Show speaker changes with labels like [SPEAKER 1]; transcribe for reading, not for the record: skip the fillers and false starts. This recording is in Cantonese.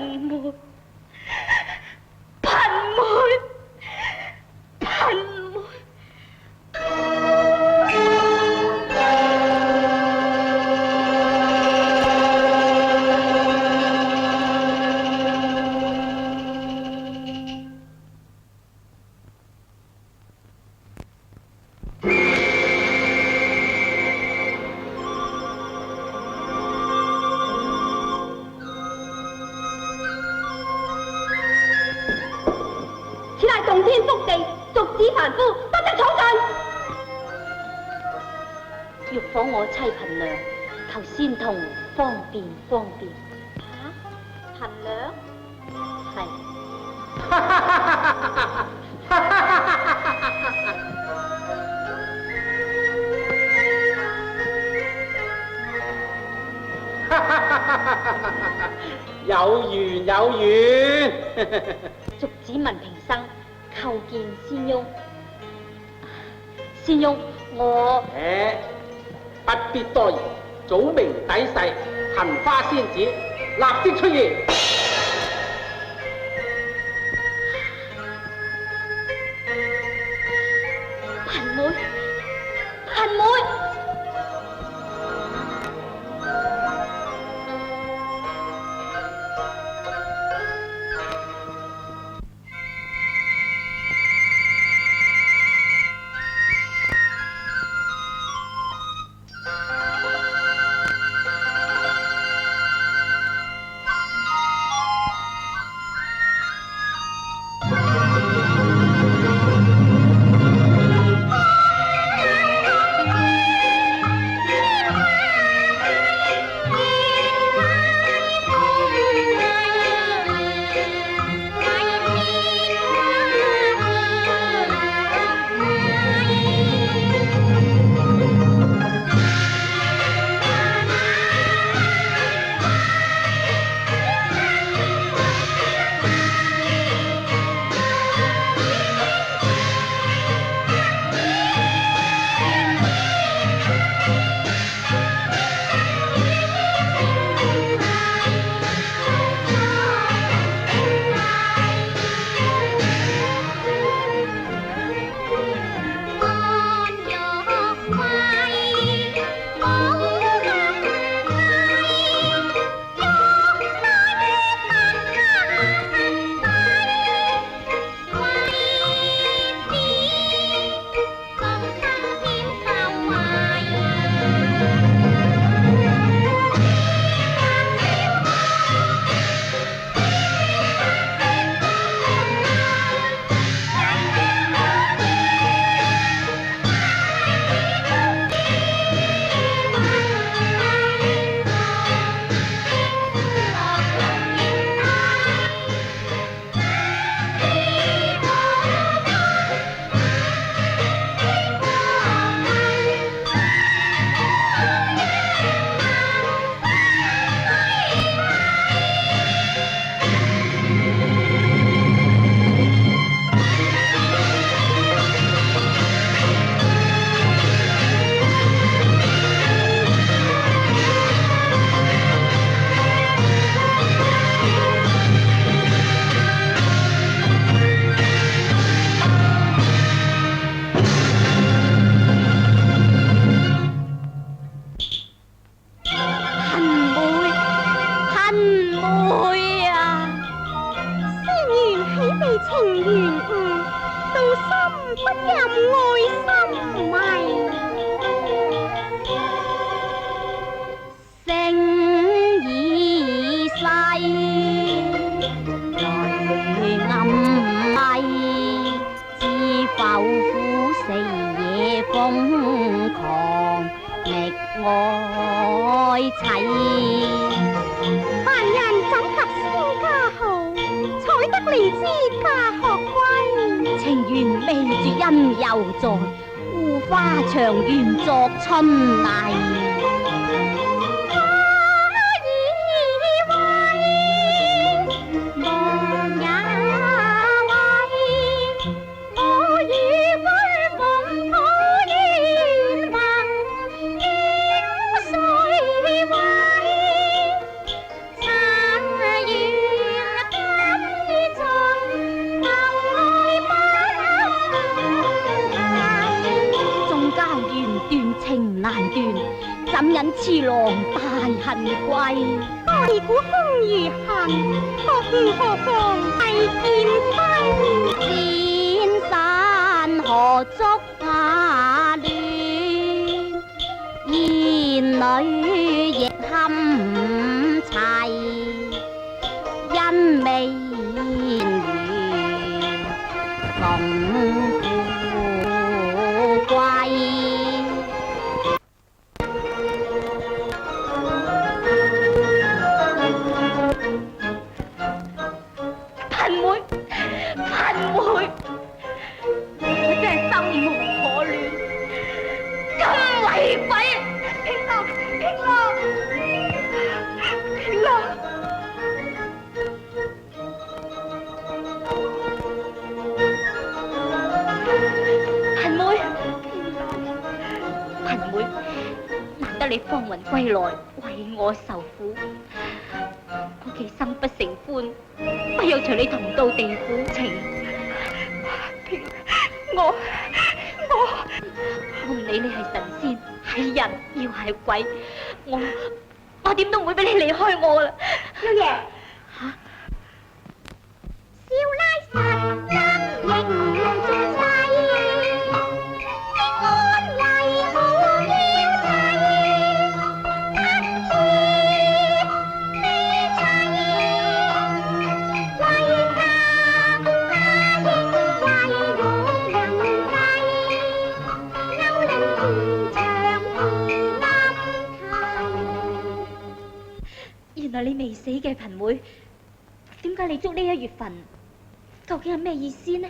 [SPEAKER 1] 妹，貧妹，貧妹。洞天福地，俗子凡夫不得闖進。欲訪我妻貧娘，求仙童方便方便。貧娘係。
[SPEAKER 2] 有緣有緣。
[SPEAKER 1] 俗子聞平生。叩見仙翁，仙翁我
[SPEAKER 2] 不必多言，早明底細，杏花仙子立即出現。
[SPEAKER 1] 貧妹，貧妹。斷情難斷，怎忍痴郎大恨歸？
[SPEAKER 3] 自古空餘恨，何故何妨係劍輝？
[SPEAKER 1] 千山何足下亂，兒女亦堪齊，因未完共富貴。貧妹，貧妹，我真係生無可戀，咁為鬼！
[SPEAKER 3] 平樂，平樂，平樂。
[SPEAKER 1] 貧妹，貧妹，難得你芳雲歸來，為我受苦，我其心不成歡，不有隨你同到地府情。我唔理你係神仙係人，要係鬼，我點都唔會俾你離開我啦。
[SPEAKER 3] 少爺，
[SPEAKER 1] 吓？
[SPEAKER 3] 少拉神真應眾世，安慰無要齊，不知悲凄，為家應為我人計，勾令前場如冧堤。
[SPEAKER 1] 原來你未死嘅貧妹，點解你捉呢一月份？究竟係咩意思呢？